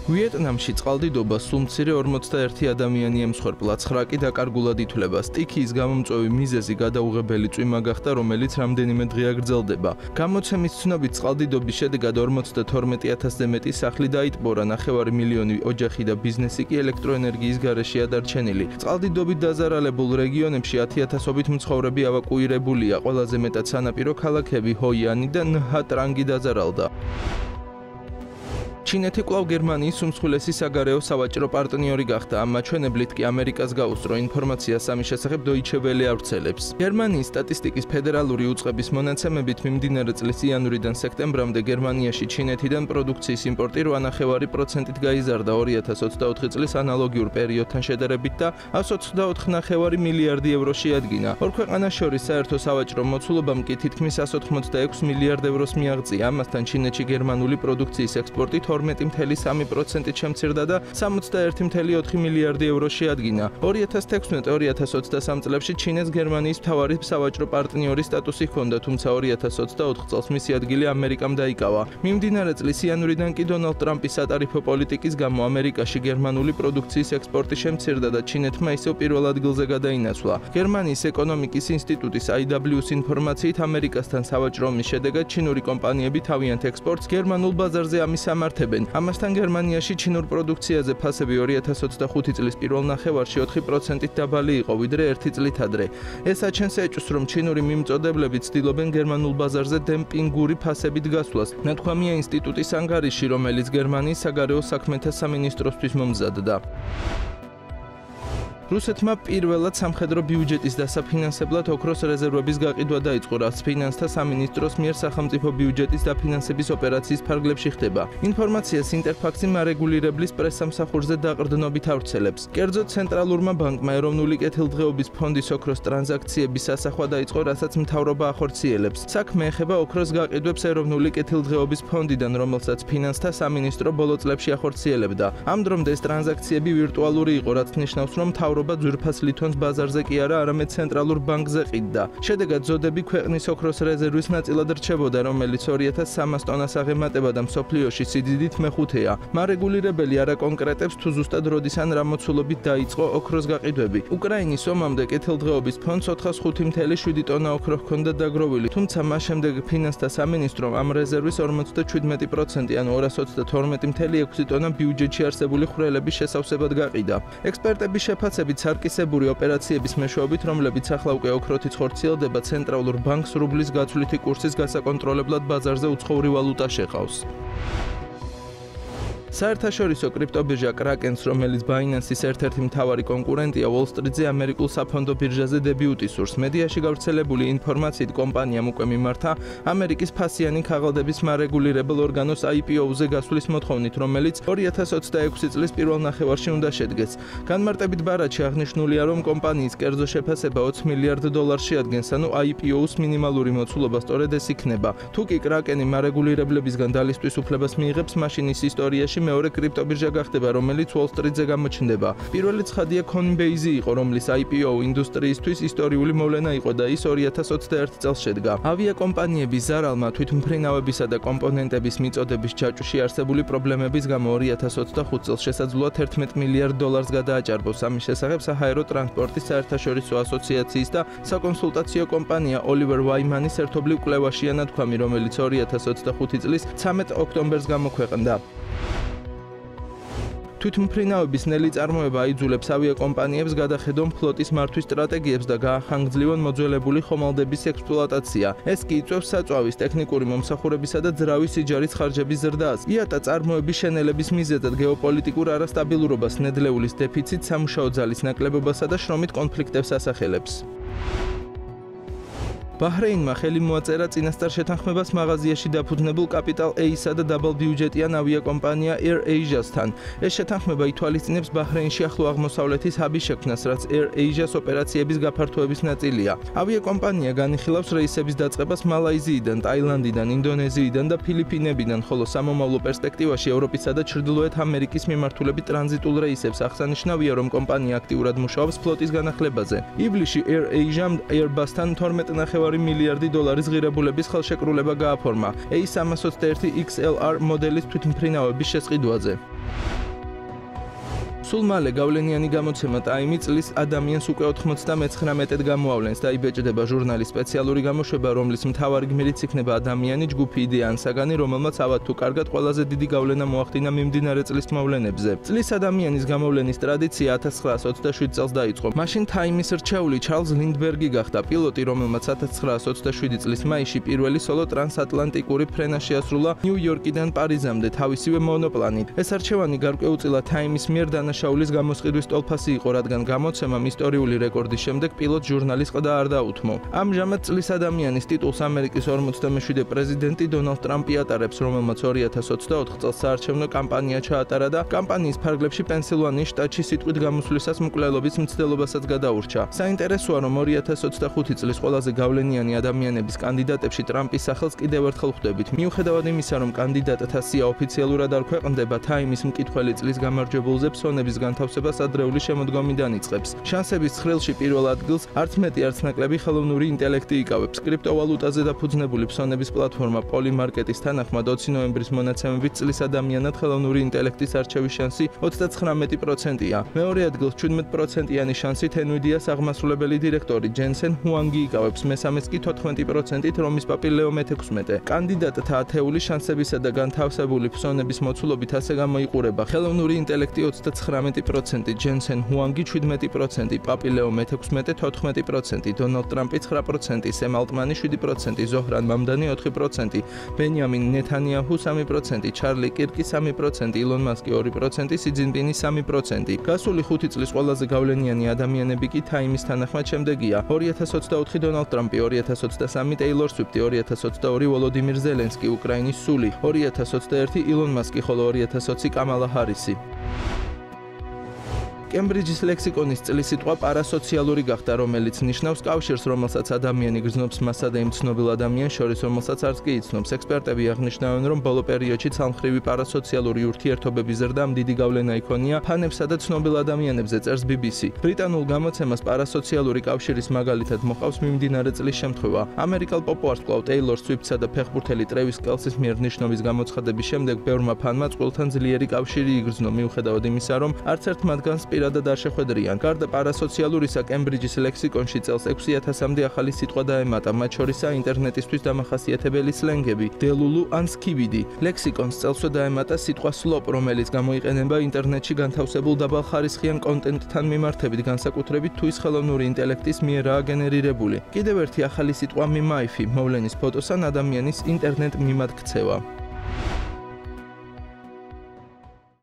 ვიეტნამში წყალდიდობა სულ მცირე 41 ადამიანი ემსხვერპლა, 9 კი დაკარგულად ითვლება. სტიქიის გამომწვევი მიზეზი გადაუღებელი წვიმა გახდა, რომელიც რამდენიმე დღე გრძელდება. გამოცემის ცნობით წყალდიდობის შედეგად 52,000-ზე მეტი სახლი დაიტბორა, 9 მილიონი ოჯახი და ბიზნესი კი ელექტროენერგიის გარეშეა დარჩენილი. წყალდიდობით დაზარალებულ რეგიონებში 10,000-ობით მცხოვრები ევაკუირებულია. ყველაზე მეტად სანაპირო ქალაქები ჰოიანი და ნჰატრანგი დაზარალდა. ჩინეთი კვლავ გერმანიის უმსხვილესი საგარეო სავაჭრო პარტნიორი გახდა. ამ მაჩვენებლით კი ამერიკას გაუსწრო ინფორმაცია სამის შესახებ Deutsche Welle ავრცელებს. გერმანიის სტატისტიკის ფედერალური უწყების მონაცემებით მიმდინარე წლის იანვრიდან სექტემბრამდე გერმანიაში ჩინეთიდან პროდუქციის იმპორტი 8,9%-ით გაიზარდა 2024 წლის ანალოგიურ პერიოდთან შედარებით და 124,9 მილიარდი ევრო შეადგინა. ორ ქვეყანას შორის საერთო სავაჭრო მოცულობამ კი თითქმის 186 მილიარდ ევროს მიაღწია. ამასთან ჩინეთში გერმანული პროდუქციის ექსპორტი 12,3%-ით შემცირდა და 61,4 მილიარდი ევრო შეადგინა. 2016-2023 წლებში ჩინეთს გერმანიის მთავარი სავაჭრო პარტნიორის სტატუსი ჰქონდა, თუმცა 2024 წელს მისი ადგილი ამერიკამ დაიკავა. მიმდინარე წლის იანვრიდან კი დონალდ ტრამპის სატარიფო პოლიტიკის გამო ამერიკაში გერმანული პროდუქციის ექსპორტი შემცირდა და ჩინეთმა ისევ პირველ ადგილზე გადაინაცვლა. გერმანიის ეკონომიკის ინსტიტუტის IWS ინფორმაციით ამერიკასთან სავაჭრო ომის შედეგად ჩინური კომპანიები თავიანთ ექსპორტს გერმანულ ბაზარზე ამისამართებენ. ამასთან გერმანიაში ჩინურ პროდუქციაზე ფასები 2025 წლის პირველ ნახევარში 4%-ით დაბალი იყო, ვიდრე 1 წლით ადრე. ეს აჩენს ეჭვს, რომ ჩინური მიმწოდებლები ცდილობენ გერმანულ ბაზარზე დემპინგური ფასებით გასვლას. ნათქვამია ინსტიტუტის ანგარიში, რომელიც გერმანიის საგარეო საქმეთა სამინისტროსთვის მომზადდა. რუსეთმა პირველად სამხედრო ბიუჯეტის დასაფინანსებლად ოქროს რეზერვების გაყიდვა დაიწყო, რაც ფინანსთა სამინისტროს მიერ სახელმწიფო ბიუჯეტის დაფინანსების ოპერაციის ფარგლებში ხდება. ინფორმაციას ინტერფაქსი მარეგულირებლის პრესსამსახურზე დაყრდნობით ავრცელებს. კერძოდ, ცენტრალურმა ბანკმა ეროვნული კეთილდღეობის ფონდის ოქროს ტრანზაქციების სასახვა დაიწყო, რასაც მთავრობა ახორციელებს. საქმე ეხება ოქროს გაყიდვებს ეროვნული კეთილდღეობის ფონდიდან, რომელსაც ფინანსთა სამინისტრო ბოლო წლებში ახორციელებდა. ამ დრომდე ეს ტრანზაქციები ვირტუალური იყო, რაც ნიშნავს, რომ მთავრობა ძვირფას ლითონს ბაზარზე კი არა, არამედ ცენტრალურ ბანკზე ყიდდა. შედეგად ზოდები ქვეყნის ოქროს რეზერვის ნაწილად რჩებოდა, რომელიც 2300 ტონას აღემატება და მსოფლიოში სიდიდით მეხუთეა. მარეგულირებელი არ აკონკრეტებს თუ ზუსტად როდის ან რა მოცულობით დაიწყო ოქროს გაყიდვები. უკრაინის ომამდე კეთილდღეობის ფონდს 405,7 ტონა ოქრო ჰქონდა დაგროვილი, თუმცა მას შემდეგ ფინანსთა სამინისტრომ ამ რეზერვის 57% ან 222,6 ტონა ბიუჯეტში არსებული ხვრელების შესავსებად გაყიდა. ექსპერტების შეფასებით სარკისებური ოპერაციების მეშვეობით, რომლებიც ახლა უკვე ოქროთიც ხორციელდება, ცენტრალურ ბანკს რუბლის გაცვლითი კურსის გასაკონტროლებლად ბაზარზე უცხოური ვალუტა შეყავს. საერთაშორისო კრიპტობირჟა კრაკენს, რომელიც ბაინანსის ერთ-ერთი მთავარი კონკურენტია, Wall Street-ზე ამერიკულ საფონდო ბირჟაზე დებიუტი სურს. მედიაში გავრცელებული ინფორმაციით, კომპანიამ უკვე მიმართა ამერიკის ფასიანი ქაღალდების მარეგულირებელ ორგანოს IPO-ზე გასვლის მოთხოვნით, რომელიც 2026 წლის პირველ ნახევარში უნდა შედგეს. განმარტებით ბარათში აღნიშნულია, რომ კომპანიის კერძო შეფასება 20 მილიარდ დოლარს შეადგენს, ანუ IPO-ს მინიმალური მოცულობა სწორედ ეს იქნება. თუ კი კრაკენი მარეგულირებლებისგან დალისტვის უფლებას მიიღებს, მაშინ ის ისტორიაში მეორე კრიპტობირჟა გახდება, რომელიც Wall Street-ზე გამოჩნდება. პირველი ცხადია Coinbase იყო, რომლის IPO ინდუსტრიისთვის ისტორიული მოვლენა იყო და ის 2021 წელს შედგა. ავიაკომპანიების ზარალმა თვითმფრინავებისა და კომპონენტების მიწოდების ჯაჭვში არსებული პრობლემების გამო 2025 წელს შესაძლოა 11 მილიარდ დოლარს გადააჭარბოს. ამის შესახებ საჰაერო ტრანსპორტის საერთაშორისო ასოციაციის და საკონსულტაციო კომპანია Oliver Wyman-ის ერთობლივ კვლევაშია ნათქვამი, რომელიც 2025 წლის 13 ოქტომბერს გამოქვეყნდა. თვითმფრინავების ნელი წარმოება აიძულებს ავიაკომპანიებს გადახედონ ფლოტის მართვის სტრატეგიებს და გაახანგრძლივონ მოძველებული ხომალდების ექსპლუატაცია. ეს კი იწვევს საწვავის, ტექნიკური მომსახურებისა და ძრავის სიჯარის ხარჯების ზრდას. IATA წარმოების შენელების მიზეზად გეოპოლიტიკურ არასტაბილურობას, ნედლეულის დეფიციტს, სამუშაო ძალის ნაკლებობასა და შრომით კონფლიქტებს ასახელებს. ბაჰრეინმა ხელი მოაწერა წინასწარ შეთანხმებას მაღაზიაში დაფუძნებულ Capital A-სა და დაბალ ბიუჯეტიან ავიაკომპანია Air Asia-სთან. ეს შეთანხმება ითვალისწინებს ბაჰრეინში ახლო აღმოსავლეთის ჰაბის შექმნას, რაც Air Asia-ს ოპერაციების გაფართოების ნაწილია. ავიაკომპანია განიხილავს რეისების დაწყებას მალაიზიიდან, ტაილანდიდან, ინდონეზიიდან და ფილიპინებიდან, ხოლო სამომავლო პერსპექტივაში ევროპისა და ჩრდილოეთ ამერიკის მიმართულებით ტრანზიტულ რეისებს აღსანიშნავია, რომ კომპანია აქტიურად მუშაობს ფლოტის განახლებაზე. ივლისში Air Asia-მ Airbus-თან 12,5 $1.2 მილიარდი ღირებულების ხელშეკრულება გააფორმა A321 XLR მოდელის თვითმფრინავების შესყიდვაზე. სულ მალე გავლენიანი გამოცემა Time წლის ადამიანს უკვე 99-ად გამოავლენს და იბეჭდება ჟურნალის სპეციალური გამოშვება, რომლის მთავარი გმირიც იქნება ადამიანი, ჯგუფი, იდეა ან საგანი, რომელმაც ავად თუ კარგად ყველაზე დიდი გავლენა მოახდინა მიმდინარე წლის მოვლენებზე. წლის ადამიანის გამოვლენის ტრადიცია 1927 წელს დაიწყო. მაშინ Time-ის რჩეული ჩარლზ ლინდბერგი გახდა პილოტი, რომელმაც 1927 წლის მაისში პირველი სოლო ტრანსატლანტიკური ფრენა შეასრულა ნიუ-იორკიდან პარიზამდე თავისივე მონოპლანით. ეს არჩევანი გარკვეულწილად Time-ის მიერ შაულის გამოსყიდვის ტოლფასი იყო, რადგან გამოცემამ ისტორიული რეკორდის შემდეგ პილოტ ჟურნალის ყდა არ დაუთმო. ამჟამად წლის ადამიანის ტიტულს ამერიკის 47 პრეზიდენტი დონალდ ტრამპი ატარებს, რომელმაც 2024 წელს საარჩევნო კამპანია ჩაატარა და კამპანიის ფარგლებში პენსილვანიის შტატში სიტყვით გამოსვლისას მკვლელობის მცდელობასაც გადაურჩა. საინტერესოა, რომ 2025 წლის ყველაზე გავლენიანი ადამიანების კანდიდატებში ტრამპის სახელს კიდევ ერთხელ ხვდებით. მიუხედავად იმისა, რომ კანდიდატთა სია ოფიციალურად არ ქვეყნდება, Time-ის მკითხველი წლის გამარჯვებულზე ფსონების განთავსებას ადრეული შემოდგომიდან იწყებს. შანსების ცხრილში პირველ ადგილს არც მეტი არც ნაკლები ხელოვნური ინტელექტი იკავებს. კრიპტოვალუტაზე დაფუძნებული ფსონების პლატფორმა Polymarket-ის თანახმად 20 ნოემბრის მონაცემებით წლის ადამიანად ხელოვნური ინტელექტის არჩევის შანსი 99%-ია. მეორე ადგილს 17%-იანი შანსით Nvidia-ს აღმასრულებელი დირექტორი Jensen Huang იკავებს, მესამეს კი 14%-ით რომის პაპი ლეო მე-16. კანდიდატთა ათეული შანსებისა და განთავსებული ფსონების მოცულობით ასე გამოიყურება. ხელოვნური ინტელექტი 19%, Jensen Huang 17%, პაპი ლეო მე-16 14%, დონალდ ტრამპი 9%, სემ ალტმანი 7%, ზოჰრან მამდანი 4%, ბენიამინ ნეთანიაჰუ 3%, ჩარლი კირკი 3%, ილონ მასკი 2%, სი ძინპინი 3%. გასული 5 წლის ყველაზე გავლენიანი ადამიანები კი Time-ის თანახმად შემდეგია: 2024 დონალდ ტრამპი, 2023 ტეილორ სვიფტი, 2022 ვოლოდიმირ ზელენსკი, უკრაინის სული, 2021 ილონ მასკი, ხოლო 2020 კამალა ჰარისი. კემბრიჯის ლექსიკონის წლის სიტყვა პარასოციალური გახდა, რომელიც ნიშნავს კავშირს, რომელსაც ადამიანი გრძნობს მასსა და იმ ცნობილ ადამიანს შორის, რომელსაც არც კი იცნობს. ექსპერტები აღნიშნავენ, რომ ბოლო პერიოდში ცალმხრივი პარასოციალური ურთიერთობების ზრდამ დიდი გავლენა იქონია ფანებსა და ცნობილ ადამიანებზე, წერს BBC. ბრიტანულ გამოცემას პარასოციალური კავშირის მაგალითად მოყავს მიმდინარე წლის შემთხვევა. ამერიკელ პოპ-ვარსკვლავ ტეილორ სვიფტსა და ფეხბურთელი ტრევის კელსის მიერ ნიშნობის გამოცხადების შემდეგ ბევრმა ფანმა წყვილთან ძლიერი კავშირი იგრძნო, მიუხედავად იმისა, რომ არც ერთ მათგანს პირადად არ შეხვედრიან. გარდა პარასოციალურისა, კემბრიჯის ლექსიკონში წელს 6000-მდე ახალი სიტყვა დაემატა, მათ შორისაა ინტერნეტისთვის დამახასიათებელი სლენგები, დელულუ ან სქივიდი. ლექსიკონს წელსვე დაემატა სიტყვა სლოპ, რომელიც გამოიყენება ინტერნეტში განთავსებულ დაბალხარისხიან კონტენტთან მიმართებით, განსაკუთრებით თუ ის ხელოვნური ინტელექტის მიერაა გენერირებული. კიდევ ერთი ახალი სიტყვა მიმაიფი, მოვლენის ფოტოს ან ადამიანის ინტერნეტ მიმად ქცევა.